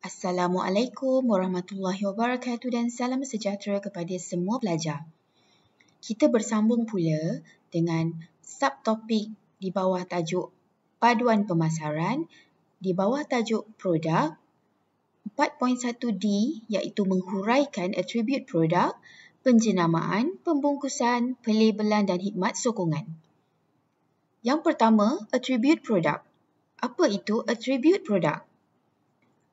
Assalamualaikum warahmatullahi wabarakatuh dan salam sejahtera kepada semua pelajar. Kita bersambung pula dengan subtopik di bawah tajuk paduan pemasaran di bawah tajuk produk 4.1D iaitu menghuraikan atribut produk, penjenamaan, pembungkusan, pelabelan dan khidmat sokongan. Yang pertama, atribut produk. Apa itu atribut produk?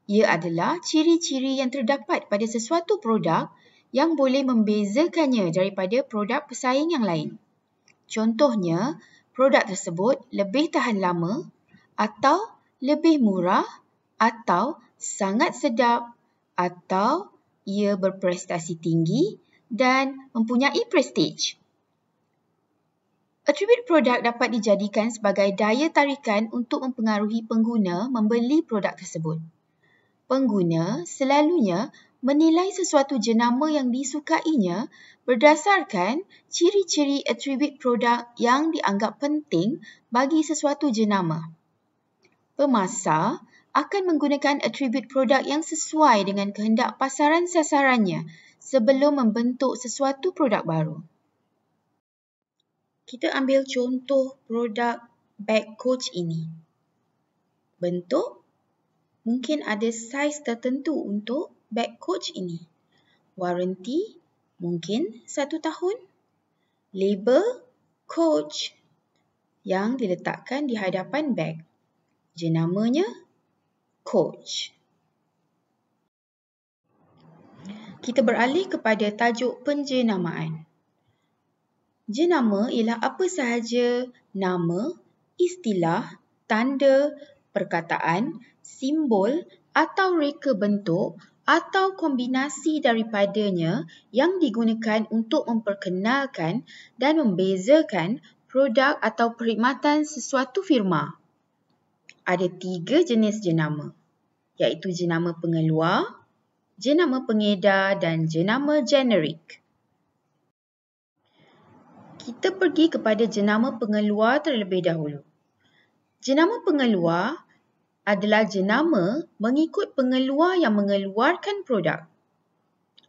Ia adalah ciri-ciri yang terdapat pada sesuatu produk yang boleh membezakannya daripada produk pesaing yang lain. Contohnya, produk tersebut lebih tahan lama atau lebih murah atau sangat sedap atau ia berprestasi tinggi dan mempunyai prestij. Atribut produk dapat dijadikan sebagai daya tarikan untuk mempengaruhi pengguna membeli produk tersebut. Pengguna selalunya menilai sesuatu jenama yang disukainya berdasarkan ciri-ciri atribut produk yang dianggap penting bagi sesuatu jenama. Pemasar akan menggunakan atribut produk yang sesuai dengan kehendak pasaran sasarannya sebelum membentuk sesuatu produk baru. Kita ambil contoh produk beg coach ini. Bentuk mungkin ada saiz tertentu untuk beg coach ini. Waranti mungkin 1 tahun. Label coach yang diletakkan di hadapan beg. Jenamanya coach. Kita beralih kepada tajuk penjenamaan. Jenama ialah apa sahaja nama, istilah, tanda, perkataan, simbol atau reka bentuk atau kombinasi daripadanya yang digunakan untuk memperkenalkan dan membezakan produk atau perkhidmatan sesuatu firma. Ada 3 jenis jenama, iaitu jenama pengeluar, jenama pengedar dan jenama generik. Kita pergi kepada jenama pengeluar terlebih dahulu. Jenama pengeluar adalah jenama mengikut pengeluar yang mengeluarkan produk.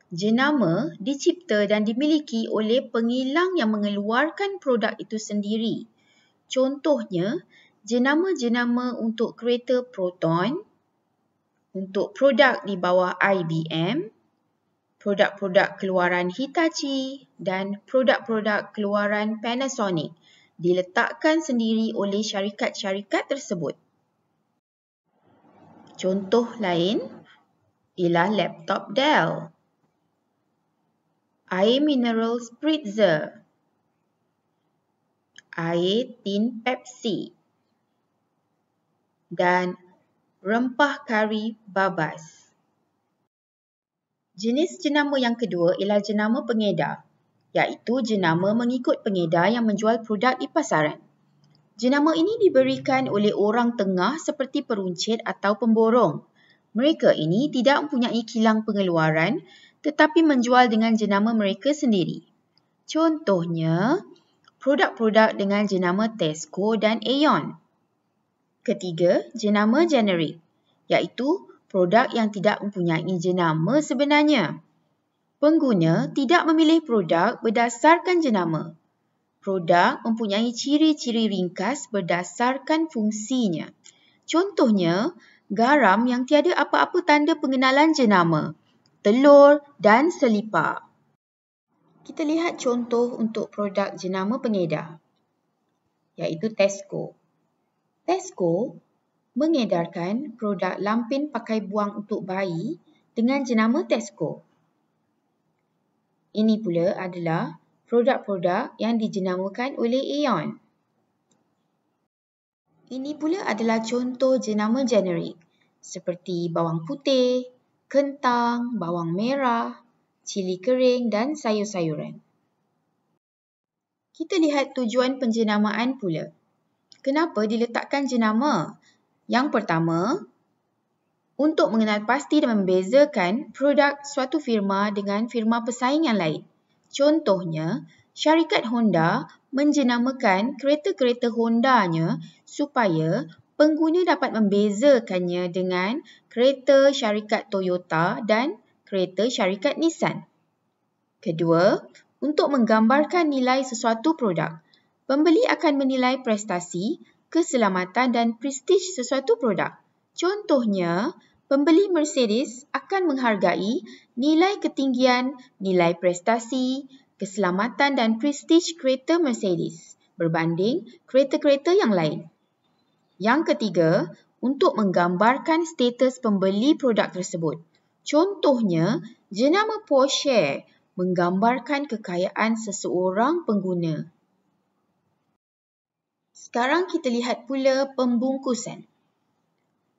Jenama dicipta dan dimiliki oleh pengilang yang mengeluarkan produk itu sendiri. Contohnya, jenama-jenama untuk kereta Proton, untuk produk di bawah IBM, produk-produk keluaran Hitachi dan produk-produk keluaran Panasonic diletakkan sendiri oleh syarikat-syarikat tersebut. Contoh lain ialah laptop Dell, air mineral Spritzer, air tin Pepsi dan rempah kari Babas. Jenis jenama yang kedua ialah jenama pengedar, iaitu jenama mengikut pengedar yang menjual produk di pasaran. Jenama ini diberikan oleh orang tengah seperti peruncit atau pemborong. Mereka ini tidak mempunyai kilang pengeluaran tetapi menjual dengan jenama mereka sendiri. Contohnya, produk-produk dengan jenama Tesco dan Aeon. Ketiga, jenama generik, iaitu produk yang tidak mempunyai jenama sebenarnya. Pengguna tidak memilih produk berdasarkan jenama. Produk mempunyai ciri-ciri ringkas berdasarkan fungsinya. Contohnya, garam yang tiada apa-apa tanda pengenalan jenama, telur dan selipar. Kita lihat contoh untuk produk jenama pengedar, iaitu Tesco. Tesco mengedarkan produk lampin pakai buang untuk bayi dengan jenama Tesco. Ini pula adalah produk-produk yang dijenamakan oleh Aeon. Ini pula adalah contoh jenama generik seperti bawang putih, kentang, bawang merah, cili kering dan sayur-sayuran. Kita lihat tujuan penjenamaan pula. Kenapa diletakkan jenama? Yang pertama, untuk mengenal pasti dan membezakan produk suatu firma dengan firma pesaing yang lain. Contohnya, syarikat Honda menjenamakan kereta-kereta Hondanya supaya pengguna dapat membezakannya dengan kereta syarikat Toyota dan kereta syarikat Nissan. Kedua, untuk menggambarkan nilai sesuatu produk, pembeli akan menilai prestasi, keselamatan dan prestij sesuatu produk. Contohnya, pembeli Mercedes akan menghargai nilai ketinggian, nilai prestasi, keselamatan dan prestij kereta Mercedes berbanding kereta-kereta yang lain. Yang ketiga, untuk menggambarkan status pembeli produk tersebut. Contohnya, jenama Porsche menggambarkan kekayaan seseorang pengguna. Sekarang kita lihat pula pembungkusan.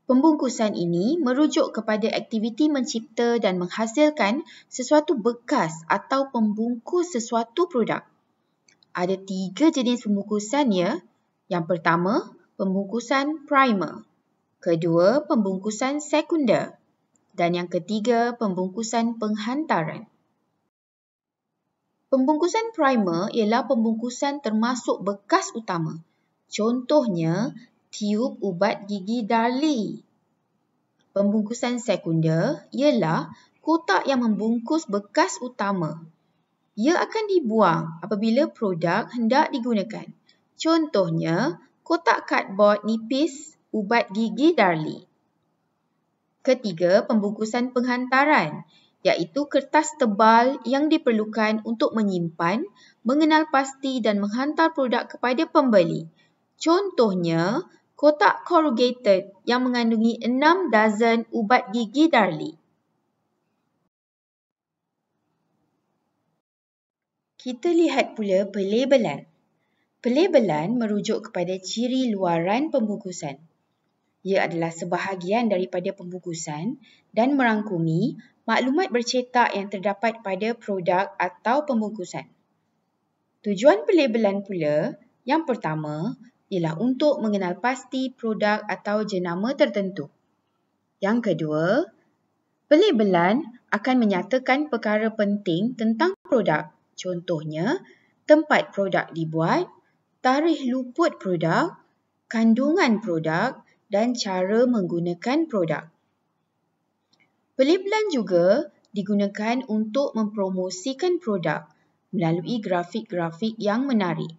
Pembungkusan ini merujuk kepada aktiviti mencipta dan menghasilkan sesuatu bekas atau pembungkus sesuatu produk. Ada 3 jenis pembungkusan ya. Yang pertama, pembungkusan primer. Kedua, pembungkusan sekunder. Dan yang ketiga, pembungkusan penghantaran. Pembungkusan primer ialah pembungkusan termasuk bekas utama. Contohnya, tiub ubat gigi Darlie. Pembungkusan sekunder ialah kotak yang membungkus bekas utama. Ia akan dibuang apabila produk hendak digunakan. Contohnya, kotak cardboard nipis ubat gigi Darlie. Ketiga, pembungkusan penghantaran, iaitu kertas tebal yang diperlukan untuk menyimpan, mengenal pasti dan menghantar produk kepada pembeli. Contohnya, kotak corrugated yang mengandungi 6 dozen ubat gigi Darlie. Kita lihat pula pelabelan. Pelabelan merujuk kepada ciri luaran pembungkusan. Ia adalah sebahagian daripada pembungkusan dan merangkumi maklumat bercetak yang terdapat pada produk atau pembungkusan. Tujuan pelabelan pula, yang pertama, ialah untuk mengenal pasti produk atau jenama tertentu. Yang kedua, pelabelan akan menyatakan perkara penting tentang produk. Contohnya, tempat produk dibuat, tarikh luput produk, kandungan produk dan cara menggunakan produk. Pelabelan juga digunakan untuk mempromosikan produk melalui grafik-grafik yang menarik.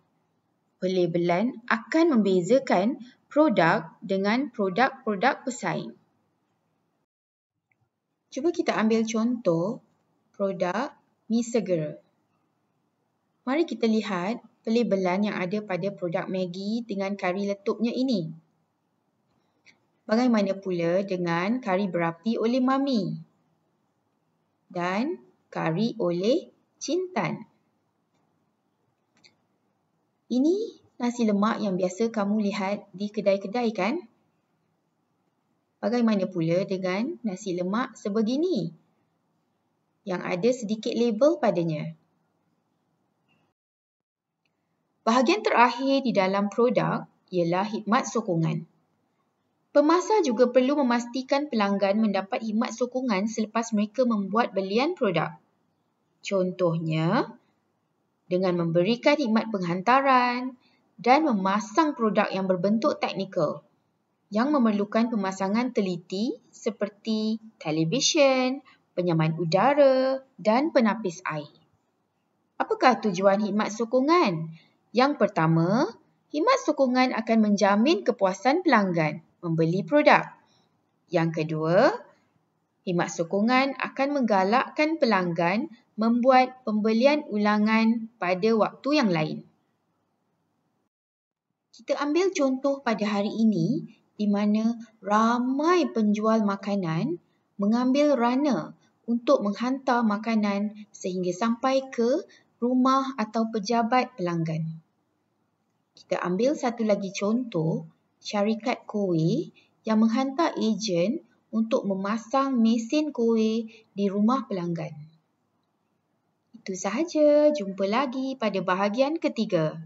Pelabelan akan membezakan produk dengan produk-produk pesaing. Cuba kita ambil contoh produk mi segera. Mari kita lihat pelabelan yang ada pada produk Maggi dengan kari letupnya ini. Bagaimana pula dengan kari berapi oleh Mami dan kari oleh Cintan? Ini nasi lemak yang biasa kamu lihat di kedai-kedai kan? Bagaimana pula dengan nasi lemak sebegini yang ada sedikit label padanya? Bahagian terakhir di dalam produk ialah khidmat sokongan. Pemasar juga perlu memastikan pelanggan mendapat khidmat sokongan selepas mereka membuat belian produk. Contohnya, dengan memberikan khidmat penghantaran dan memasang produk yang berbentuk teknikal yang memerlukan pemasangan teliti seperti televisyen, penyaman udara dan penapis air. Apakah tujuan khidmat sokongan? Yang pertama, khidmat sokongan akan menjamin kepuasan pelanggan membeli produk. Yang kedua, khidmat sokongan akan menggalakkan pelanggan membuat pembelian ulangan pada waktu yang lain. Kita ambil contoh pada hari ini di mana ramai penjual makanan mengambil runner untuk menghantar makanan sehingga sampai ke rumah atau pejabat pelanggan. Kita ambil satu lagi contoh, syarikat kuih yang menghantar ejen untuk memasang mesin kuih di rumah pelanggan. Itu sahaja, jumpa lagi pada bahagian ketiga.